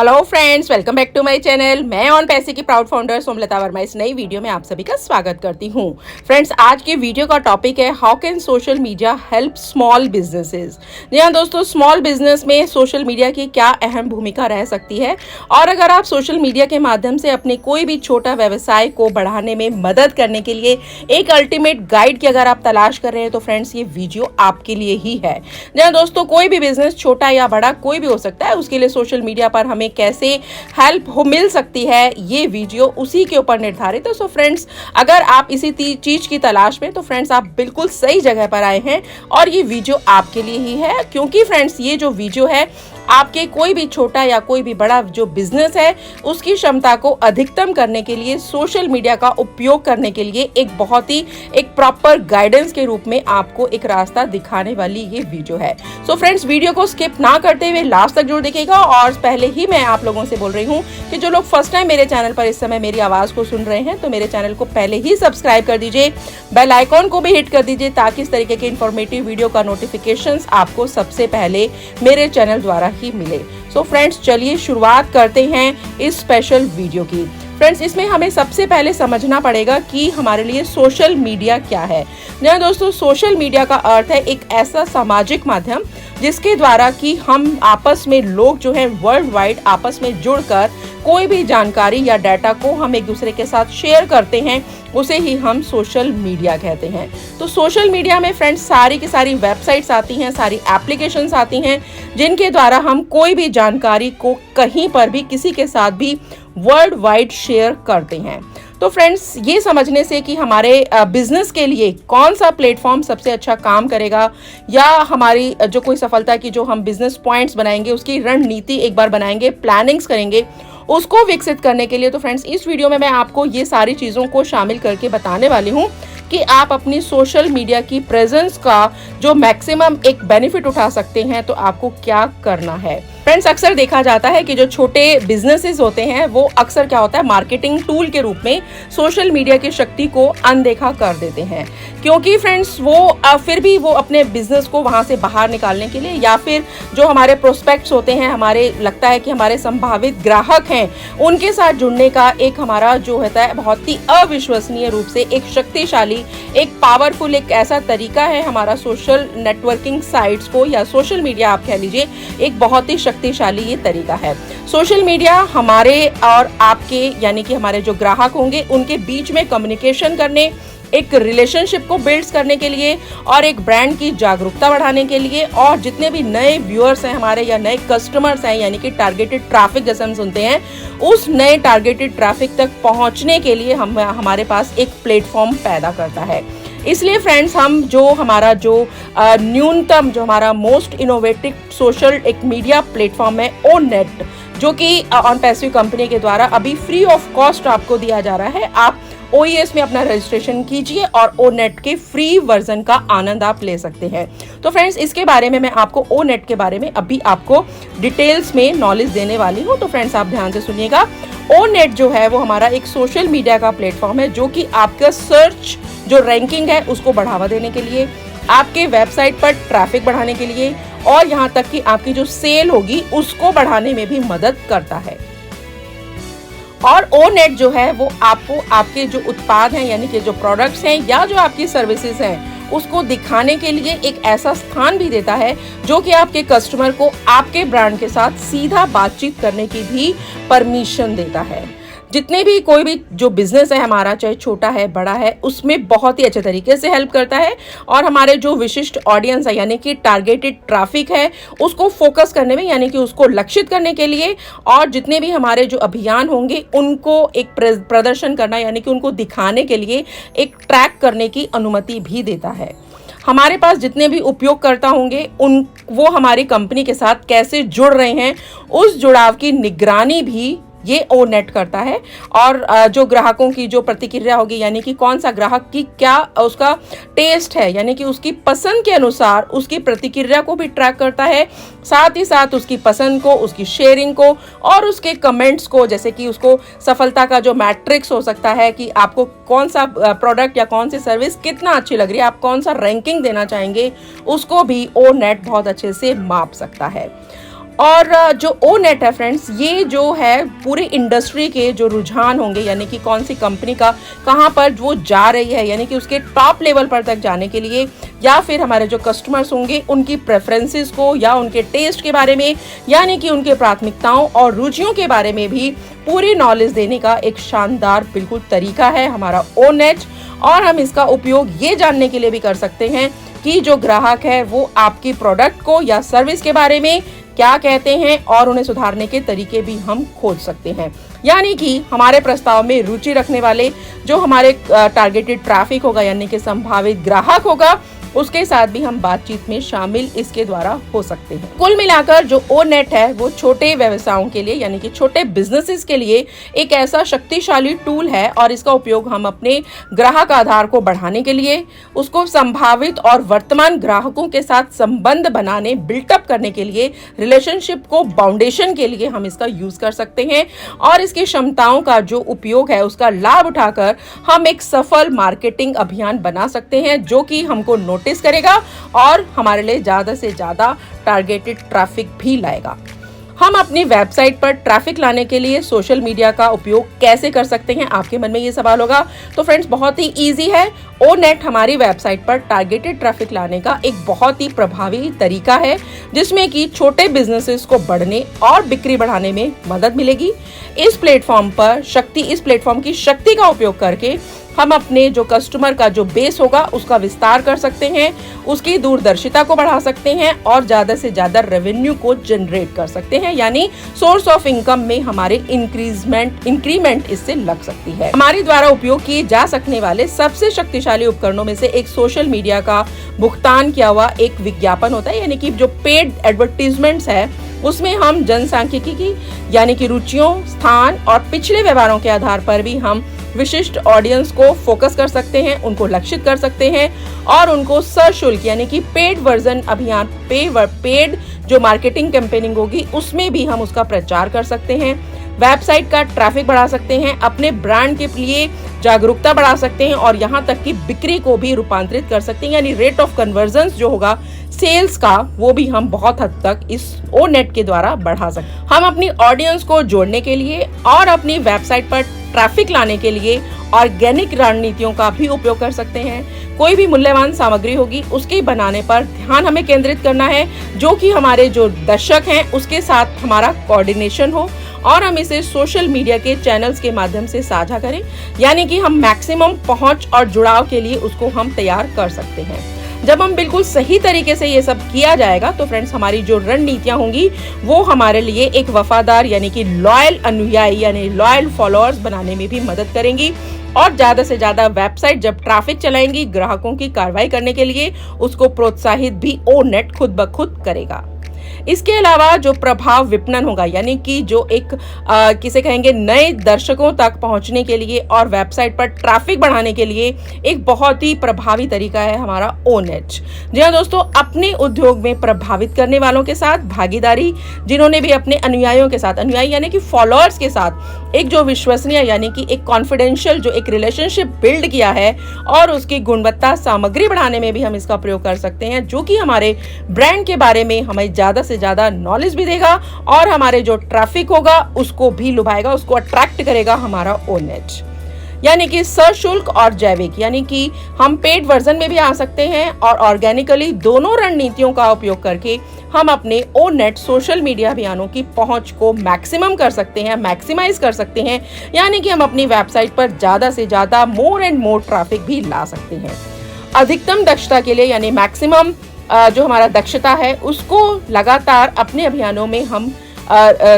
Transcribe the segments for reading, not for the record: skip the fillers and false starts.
Hello friends, welcome back to my channel. मैं on पैसे की प्राउड फाउंडर सोमलता वर्मा इस नई वीडियो में आप सभी का स्वागत करती हूँ। फ्रेंड्स, आज की वीडियो का टॉपिक है how can social media help small businesses. जी हाँ दोस्तों, स्मॉल बिजनेस में सोशल मीडिया की क्या अहम भूमिका रह सकती है और अगर आप सोशल मीडिया के माध्यम से अपने कोई भी छोटा व्यवसाय को बढ़ाने में मदद करने के लिए एक अल्टीमेट गाइड की अगर आप तलाश कर रहे हैं तो फ्रेंड्स ये वीडियो आपके लिए ही है। जी हाँ दोस्तों, कोई भी बिजनेस छोटा या बड़ा कोई भी हो सकता है, उसके लिए सोशल मीडिया पर हमें कैसे हेल्प मिल सकती है ये वीडियो उसी के ऊपर निर्धारित है। सो फ्रेंड्स, अगर आप इसी चीज की तलाश में तो फ्रेंड्स आप बिल्कुल सही जगह पर आए हैं और ये वीडियो आपके लिए ही है, क्योंकि फ्रेंड्स ये जो वीडियो है आपके कोई भी छोटा या कोई भी बड़ा जो बिजनेस है उसकी क्षमता को अधिकतम करने के लिए सोशल मीडिया का उपयोग करने के लिए एक प्रॉपर गाइडेंस के रूप में आपको एक रास्ता दिखाने वाली ये वीडियो है। सो फ्रेंड्स, वीडियो को स्किप ना करते हुए लास्ट तक जरूर देखिएगा। और पहले ही मैं आप लोगों से बोल रही हूँ कि जो लोग फर्स्ट टाइम मेरे चैनल पर इस समय मेरी आवाज को सुन रहे हैं तो मेरे चैनल को पहले ही सब्सक्राइब कर दीजिए, बेल आइकॉन को भी हिट कर दीजिए ताकि इस तरीके के इंफॉर्मेटिव वीडियो का नोटिफिकेशंस आपको सबसे पहले मेरे चैनल द्वारा ही मिले। सो फ्रेंड्स, चलिए शुरुआत करते हैं इस स्पेशल वीडियो की। फ्रेंड्स, इसमें हमें सबसे पहले समझना पड़ेगा कि हमारे लिए सोशल मीडिया क्या है। जी दोस्तों, सोशल मीडिया का अर्थ है एक ऐसा सामाजिक माध्यम जिसके द्वारा कि हम आपस में लोग जो है वर्ल्ड वाइड आपस में जुड़कर कोई भी जानकारी या डाटा को हम एक दूसरे के साथ शेयर करते हैं, उसे ही हम सोशल मीडिया कहते हैं। तो सोशल मीडिया में फ्रेंड्स सारी की सारी वेबसाइट्स आती हैं, सारी एप्लीकेशंस आती हैं जिनके द्वारा हम कोई भी जानकारी को कहीं पर भी किसी के साथ भी वर्ल्ड वाइड शेयर करते हैं। तो फ्रेंड्स, ये समझने से कि हमारे बिजनेस के लिए कौन सा प्लेटफॉर्म सबसे अच्छा काम करेगा या हमारी जो कोई सफलता की जो हम बिजनेस पॉइंट्स बनाएंगे उसकी रणनीति एक बार बनाएंगे, प्लानिंग्स करेंगे, उसको विकसित करने के लिए तो फ्रेंड्स इस वीडियो में मैं आपको ये सारी चीज़ों को शामिल करके बताने वाली हूँ कि आप अपनी सोशल मीडिया की प्रेजेंस का जो मैक्सिमम एक बेनिफिट उठा सकते हैं तो आपको क्या करना है। फ्रेंड्स, अक्सर देखा जाता है कि जो छोटे बिजनेसेस होते हैं वो अक्सर क्या होता है मार्केटिंग टूल के रूप में सोशल मीडिया की शक्ति को अनदेखा कर देते हैं, क्योंकि फ्रेंड्स वो फिर भी वो अपने बिजनेस को वहां से बाहर निकालने के लिए या फिर जो हमारे प्रोस्पेक्ट्स होते हैं, हमारे लगता है कि हमारे संभावित ग्राहक हैं, उनके साथ जुड़ने का एक हमारा जो होता है बहुत ही अविश्वसनीय रूप से एक शक्तिशाली, एक पावरफुल, एक ऐसा तरीका है हमारा सोशल नेटवर्किंग साइट्स को या सोशल मीडिया आप कह लीजिए, एक बहुत ही शक्तिशाली ये तरीका है। सोशल मीडिया हमारे और आपके यानी कि हमारे जो ग्राहक होंगे उनके बीच में कम्युनिकेशन करने, एक रिलेशनशिप को बिल्ड करने के लिए और एक ब्रांड की जागरूकता बढ़ाने के लिए और जितने भी नए व्यूअर्स हैं हमारे या नए कस्टमर्स हैं यानी कि टारगेटेड ट्रैफिक जैसे हम सुनते हैं, उस नए टारगेटेड ट्रैफिक तक पहुंचने के लिए हमारे पास एक प्लेटफॉर्म पैदा करता है। इसलिए फ्रेंड्स, हम जो हमारा जो न्यूनतम जो हमारा मोस्ट इनोवेटिव सोशल एक मीडिया प्लेटफॉर्म है ओ नेट, जो कि ऑन पैसिव कंपनी के द्वारा अभी फ्री ऑफ कॉस्ट आपको दिया जा रहा है। आप OES में अपना रजिस्ट्रेशन कीजिए और ओ नेट के फ्री वर्जन का आनंद आप ले सकते हैं। तो फ्रेंड्स, इसके बारे में मैं आपको ओ नेट के बारे में अभी आपको डिटेल्स में नॉलेज देने वाली हूँ। तो फ्रेंड्स, आप ध्यान से सुनिएगा। ओ नेट जो है वो हमारा एक सोशल मीडिया का प्लेटफॉर्म है जो कि आपका सर्च जो रैंकिंग है उसको बढ़ावा देने के लिए, आपके वेबसाइट पर ट्रैफिक बढ़ाने के लिए और यहाँ तक कि आपकी जो सेल होगी उसको बढ़ाने में भी मदद करता है। और ओ नेट जो है वो आपको आपके जो उत्पाद हैं यानी कि जो प्रोडक्ट्स हैं या जो आपकी सर्विसेज हैं उसको दिखाने के लिए एक ऐसा स्थान भी देता है जो कि आपके कस्टमर को आपके ब्रांड के साथ सीधा बातचीत करने की भी परमिशन देता है। जितने भी कोई भी जो बिजनेस है हमारा, चाहे छोटा है बड़ा है, उसमें बहुत ही अच्छे तरीके से हेल्प करता है और हमारे जो विशिष्ट ऑडियंस है यानी कि टारगेटेड ट्रैफिक है उसको फोकस करने में यानी कि उसको लक्षित करने के लिए और जितने भी हमारे जो अभियान होंगे उनको एक प्रदर्शन करना यानी कि उनको दिखाने के लिए एक ट्रैक करने की अनुमति भी देता है। हमारे पास जितने भी उपयोगकर्ता होंगे वो हमारी कंपनी के साथ कैसे जुड़ रहे हैं उस जुड़ाव की निगरानी भी ये ओ नेट करता है और जो ग्राहकों की जो प्रतिक्रिया होगी यानी कि कौन सा ग्राहक की क्या उसका टेस्ट है यानी कि उसकी पसंद के अनुसार उसकी प्रतिक्रिया को भी ट्रैक करता है, साथ ही साथ उसकी पसंद को, उसकी शेयरिंग को और उसके कमेंट्स को, जैसे कि उसको सफलता का जो मैट्रिक्स हो सकता है कि आपको कौन सा प्रोडक्ट या कौन सी सर्विस कितना अच्छी लग रही है, आप कौन सा रैंकिंग देना चाहेंगे, उसको भी ओ नेट बहुत अच्छे से माप सकता है। और जो ओ नेट है फ्रेंड्स, ये जो है पूरी इंडस्ट्री के जो रुझान होंगे, यानी कि कौन सी कंपनी का कहाँ पर वो जा रही है, यानी कि उसके टॉप लेवल पर तक जाने के लिए, या फिर हमारे जो कस्टमर्स होंगे उनकी प्रेफरेंसेस को या उनके टेस्ट के बारे में, यानी कि उनके प्राथमिकताओं और रुचियों के बारे में भी पूरी नॉलेज देने का एक शानदार बिल्कुल तरीका है हमारा ओ नेट। और हम इसका उपयोग ये जानने के लिए भी कर सकते हैं कि जो ग्राहक है वो आपकी प्रोडक्ट को या सर्विस के बारे में क्या कहते हैं, और उन्हें सुधारने के तरीके भी हम खोज सकते हैं। यानी कि हमारे प्रस्ताव में रुचि रखने वाले जो हमारे टारगेटेड ट्रैफिक होगा, यानी कि संभावित ग्राहक होगा, उसके साथ भी हम बातचीत में शामिल इसके द्वारा हो सकते हैं। कुल मिलाकर जो ओ नेट है वो छोटे व्यवसायों के लिए, यानी कि छोटे बिजनेसेस के लिए एक ऐसा शक्तिशाली टूल है, और इसका उपयोग हम अपने ग्राहक आधार को बढ़ाने के लिए, उसको संभावित और वर्तमान ग्राहकों के साथ संबंध बनाने, बिल्टअप करने के लिए, रिलेशनशिप को फाउंडेशन के लिए हम इसका यूज कर सकते हैं। और इसकी क्षमताओं का जो उपयोग है उसका लाभ उठाकर हम एक सफल मार्केटिंग अभियान बना सकते हैं, जो कि हमको नोटिस करेगा और हमारे लिए ज्यादा से ज्यादा टारगेटेड ट्रैफिक भी लाएगा। हम अपनी वेबसाइट पर ट्रैफिक लाने के लिए सोशल मीडिया का उपयोग कैसे कर सकते हैं, आपके मन में ये सवाल होगा। तो फ्रेंड्स, बहुत ही इजी है। ओ नेट हमारी वेबसाइट पर टारगेटेड ट्रैफिक लाने का एक बहुत ही प्रभावी तरीका है, जिसमें कि छोटे बिजनेसेस को बढ़ने और बिक्री बढ़ाने में मदद मिलेगी। इस प्लेटफॉर्म की शक्ति का उपयोग करके हम अपने जो कस्टमर का जो बेस होगा उसका विस्तार कर सकते हैं, उसकी दूरदर्शिता को बढ़ा सकते हैं और ज्यादा से ज्यादा रेवेन्यू को जनरेट कर सकते हैं, यानी सोर्स ऑफ इनकम में हमारे इंक्रीमेंट इससे लग सकती है। हमारे द्वारा उपयोग किए जा सकने वाले सबसे शक्तिशाली उपकरणों में से एक सोशल मीडिया का भुगतान किया हुआ एक विज्ञापन होता है, यानी कि जो पेड एडवर्टीजमेंट्स है उसमें हम जनसांख्यिकी की, यानी कि रुचियों, स्थान और पिछले व्यवहारों के आधार पर भी हम विशिष्ट ऑडियंस को फोकस कर सकते हैं, उनको लक्षित कर सकते हैं और उनको सशुल्क, यानी कि पेड वर्जन अभियान, पेड जो मार्केटिंग कैंपेनिंग होगी उसमें भी हम उसका प्रचार कर सकते हैं। वेबसाइट का ट्रैफिक बढ़ा सकते हैं, अपने ब्रांड के लिए जागरूकता बढ़ा सकते हैं और यहाँ तक कि बिक्री को भी रूपांतरित कर सकते हैं, यानी रेट ऑफ कन्वर्जन जो होगा सेल्स का, वो भी हम बहुत हद तक इस ओ नेट के द्वारा बढ़ा सकते हैं। हम अपनी ऑडियंस को जोड़ने के लिए और अपनी वेबसाइट पर ट्रैफिक लाने के लिए ऑर्गेनिक रणनीतियों का भी उपयोग कर सकते हैं। कोई भी मूल्यवान सामग्री होगी उसके बनाने पर ध्यान हमें केंद्रित करना है, जो कि हमारे जो दर्शक हैं उसके साथ हमारा कोऑर्डिनेशन हो, और हम इसे सोशल मीडिया के चैनल्स के माध्यम से साझा करें, यानी कि हम मैक्सिमम पहुंच और जुड़ाव के लिए उसको हम तैयार कर सकते हैं। जब हम बिल्कुल सही तरीके से ये सब किया जाएगा तो फ्रेंड्स, हमारी जो रणनीतियां होंगी वो हमारे लिए एक वफादार, यानी कि लॉयल अनुयायी, यानी लॉयल फॉलोअर्स बनाने में भी मदद करेंगी, और ज्यादा से ज्यादा वेबसाइट जब ट्रैफिक चलाएंगी ग्राहकों की कार्रवाई करने के लिए, उसको प्रोत्साहित भी ओ नेट खुद ब खुद करेगा। इसके अलावा जो प्रभाव विपणन होगा, यानी कि जो एक किसे कहेंगे नए दर्शकों तक पहुंचने के लिए और वेबसाइट पर ट्रैफिक बढ़ाने के लिए एक बहुत ही प्रभावी तरीका है हमारा ओ नेट। जी हाँ दोस्तों, अपने उद्योग में प्रभावित करने वालों के साथ भागीदारी, जिन्होंने भी अपने अनुयायियों के साथ, अनुयायी यानी कि फॉलोअर्स के साथ एक जो विश्वसनीय, यानी कि एक कॉन्फिडेंशियल जो एक रिलेशनशिप बिल्ड किया है, और उसकी गुणवत्ता सामग्री बढ़ाने में भी हम इसका प्रयोग कर सकते हैं, जो कि हमारे ब्रांड के बारे में हमें ज्यादा से ज्यादा नॉलेज भी देगा और हमारे जो ट्रैफिक होगा उसको भी लुभाएगा, उसको अट्रैक्ट करेगा हमारा ओ नेट। यानी कि सशुल्क और जैविक, यानी कि हम पेड वर्जन में भी आ सकते हैं और ऑर्गेनिकली, दोनों रणनीतियों का उपयोग करके हम अपने ओ नेट सोशल मीडिया अभियानों की पहुंच को मैक्सिमम कर सकते हैं, मैक्सिमाइज कर सकते हैं, यानी कि हम अपनी वेबसाइट पर ज्यादा से ज्यादा मोर एंड मोर ट्रैफिक भी ला सकते हैं। अधिकतम दक्षता के लिए, यानी मैक्सिमम जो हमारा दक्षता है उसको लगातार अपने अभियानों में हम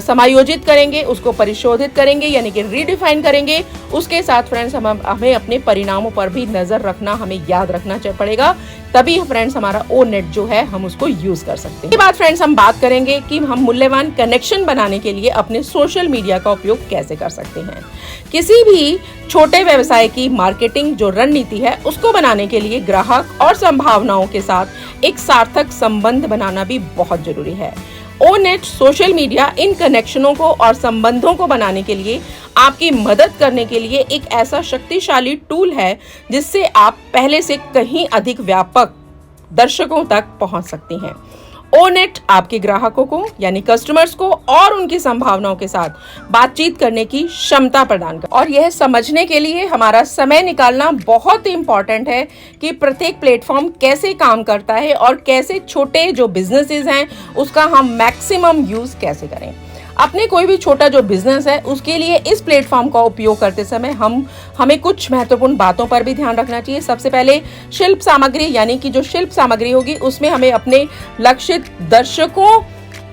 समायोजित करेंगे, उसको परिशोधित करेंगे, यानी कि रीडिफाइन करेंगे। उसके साथ फ्रेंड्स हमें अपने परिणामों पर भी नजर रखना, हमें याद रखना पड़ेगा, तभी फ्रेंड्स हमारा ओ नेट जो है हम उसको यूज कर सकते हैं। इसके बाद फ्रेंड्स हम बात करेंगे कि हम मूल्यवान कनेक्शन बनाने के लिए अपने सोशल मीडिया का उपयोग कैसे कर सकते हैं। किसी भी छोटे व्यवसाय की मार्केटिंग जो रणनीति है उसको बनाने के लिए ग्राहक और संभावनाओं के साथ एक सार्थक संबंध बनाना भी बहुत जरूरी है। ओ नेट सोशल मीडिया इन कनेक्शनों को और संबंधों को बनाने के लिए आपकी मदद करने के लिए एक ऐसा शक्तिशाली टूल है जिससे आप पहले से कहीं अधिक व्यापक दर्शकों तक पहुंच सकते हैं। ओनेट आपके ग्राहकों को यानी कस्टमर्स को और उनकी संभावनाओं के साथ बातचीत करने की क्षमता प्रदान कर, और यह समझने के लिए हमारा समय निकालना बहुत ही इंपॉर्टेंट है कि प्रत्येक प्लेटफॉर्म कैसे काम करता है और कैसे छोटे जो बिजनेसेस हैं उसका हम मैक्सिमम यूज कैसे करें। अपने कोई भी छोटा जो बिजनेस है उसके लिए इस प्लेटफॉर्म का उपयोग करते समय हमें कुछ महत्वपूर्ण बातों पर भी ध्यान रखना चाहिए। सबसे पहले शिल्प सामग्री, यानी कि जो शिल्प सामग्री होगी उसमें हमें अपने लक्षित दर्शकों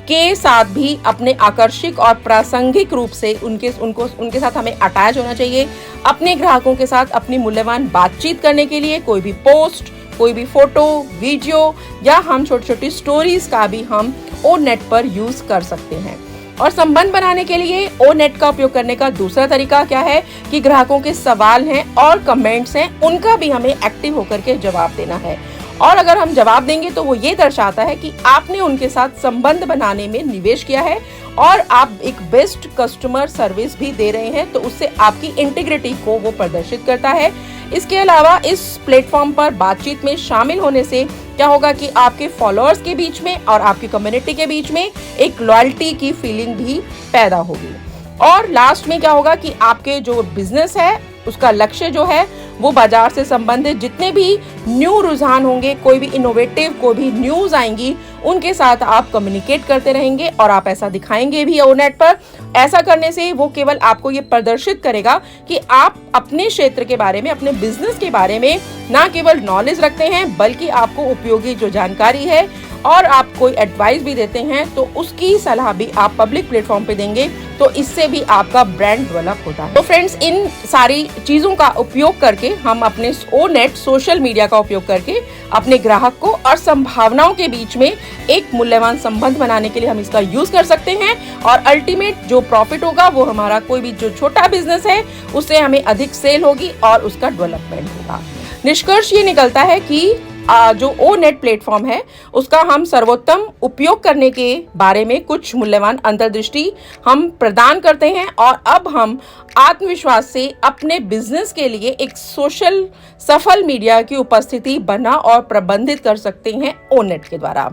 के साथ भी अपने आकर्षक और प्रासंगिक रूप से उनके साथ हमें अटैच होना चाहिए। अपने ग्राहकों के साथ अपनी मूल्यवान बातचीत करने के लिए कोई भी पोस्ट, कोई भी फोटो, वीडियो या हम छोटी छोटी स्टोरीज का भी हम ओनेट पर यूज कर सकते हैं। और संबंध बनाने के लिए ओनेट का उपयोग करने का दूसरा तरीका क्या है कि ग्राहकों के सवाल हैं और कमेंट्स हैं, उनका भी हमें एक्टिव होकर के जवाब देना है। और अगर हम जवाब देंगे तो वो ये दर्शाता है कि आपने उनके साथ संबंध बनाने में निवेश किया है और आप एक बेस्ट कस्टमर सर्विस भी दे रहे हैं, तो उससे आपकी इंटीग्रिटी को वो प्रदर्शित करता है। इसके अलावा इस प्लेटफॉर्म पर बातचीत में शामिल होने से क्या होगा कि आपके फॉलोअर्स के बीच में और आपकी कम्युनिटी के बीच में एक लॉयल्टी की फीलिंग भी पैदा होगी। और लास्ट में क्या होगा कि आपके जो बिजनेस है उसका लक्ष्य जो है वो बाजार से संबंधित जितने भी न्यू रुझान होंगे, कोई भी इनोवेटिव, कोई भी न्यूज आएंगी, उनके साथ आप कम्युनिकेट करते रहेंगे और आप ऐसा दिखाएंगे भी ओनेट पर। ऐसा करने से वो केवल आपको ये प्रदर्शित करेगा कि आप अपने क्षेत्र के बारे में, अपने बिजनेस के बारे में ना केवल नॉलेज रखते हैं बल्कि आपको उपयोगी जो जानकारी है और आप कोई एडवाइस भी देते हैं तो उसकी सलाह भी आप पब्लिक प्लेटफॉर्म पे देंगे, तो इससे भी आपका ब्रांड डेवलप होता है। तो फ्रेंड्स, इन सारी चीजों का उपयोग करके हम अपने ओनेट सोशल मीडिया का उपयोग करके अपने ग्राहक को और संभावनाओं के बीच में एक मूल्यवान संबंध बनाने के लिए हम इसका यूज कर सकते हैं। और अल्टीमेट जो प्रॉफिट होगा वो हमारा कोई भी जो छोटा बिजनेस है उससे हमें अधिक सेल होगी और उसका डेवलपमेंट होगा। निष्कर्ष ये निकलता है कि जो ओनेट प्लेटफॉर्म है उसका हम सर्वोत्तम उपयोग करने के बारे में कुछ मूल्यवान अंतर्दृष्टि हम प्रदान करते हैं और अब हम आत्मविश्वास से अपने बिजनेस के लिए एक सोशल सफल मीडिया की उपस्थिति बना और प्रबंधित कर सकते हैं ओनेट के द्वारा।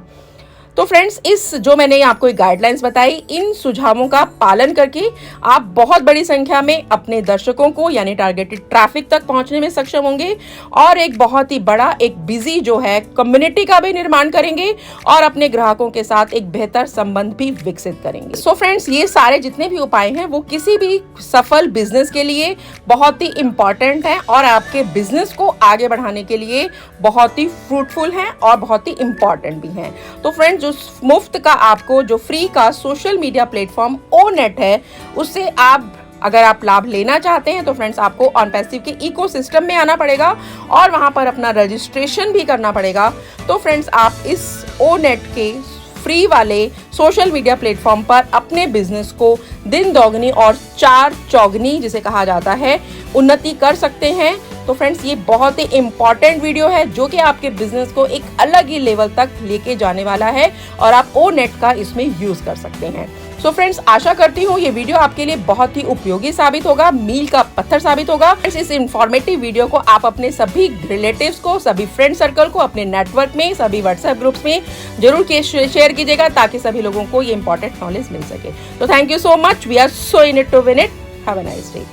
तो फ्रेंड्स, इस जो मैंने आपको एक गाइडलाइंस बताई, इन सुझावों का पालन करके आप बहुत बड़ी संख्या में अपने दर्शकों को यानी टारगेटेड ट्रैफिक तक पहुंचने में सक्षम होंगे और एक बहुत ही बड़ा एक बिजी जो है कम्युनिटी का भी निर्माण करेंगे और अपने ग्राहकों के साथ एक बेहतर संबंध भी विकसित करेंगे। सो फ्रेंड्स, ये सारे जितने भी उपाय हैं वो किसी भी सफल बिजनेस के लिए बहुत ही इंपॉर्टेंट है और आपके बिजनेस को आगे बढ़ाने के लिए बहुत ही फ्रूटफुल हैं और बहुत ही इंपॉर्टेंट भी हैं। तो फ्रेंड्स, जो मुफ्त का आपको जो फ्री का सोशल मीडिया प्लेटफॉर्म ओनेट है उससे अगर आप लाभ लेना चाहते हैं तो फ्रेंड्स आपको ऑनपैसिव के इकोसिस्टम में आना पड़ेगा और वहां पर अपना रजिस्ट्रेशन भी करना पड़ेगा। तो फ्रेंड्स, आप इस ओनेट के फ्री वाले सोशल मीडिया प्लेटफॉर्म पर अपने बिजनेस को दिन दोगुनी और चार चौगुनी जिसे कहा जाता है उन्नति कर सकते हैं। तो फ्रेंड्स, ये बहुत ही इंपॉर्टेंट वीडियो है जो कि आपके बिजनेस को एक अलग ही लेवल तक लेके जाने वाला है और आप ओनेट का इसमें यूज कर सकते हैं। सो फ्रेंड्स, आशा करती हूँ ये वीडियो आपके लिए बहुत ही उपयोगी साबित होगा, मील का पत्थर साबित होगा। इस इंफॉर्मेटिव वीडियो को आप अपने सभी रिलेटिव्स को, सभी फ्रेंड सर्कल को, अपने नेटवर्क में, सभी व्हाट्सएप ग्रुप्स में जरूर शेयर कीजिएगा ताकि सभी लोगों को ये इंपॉर्टेंट नॉलेज मिल सके। तो thank you so much, we are so in it to win it. Have a nice day.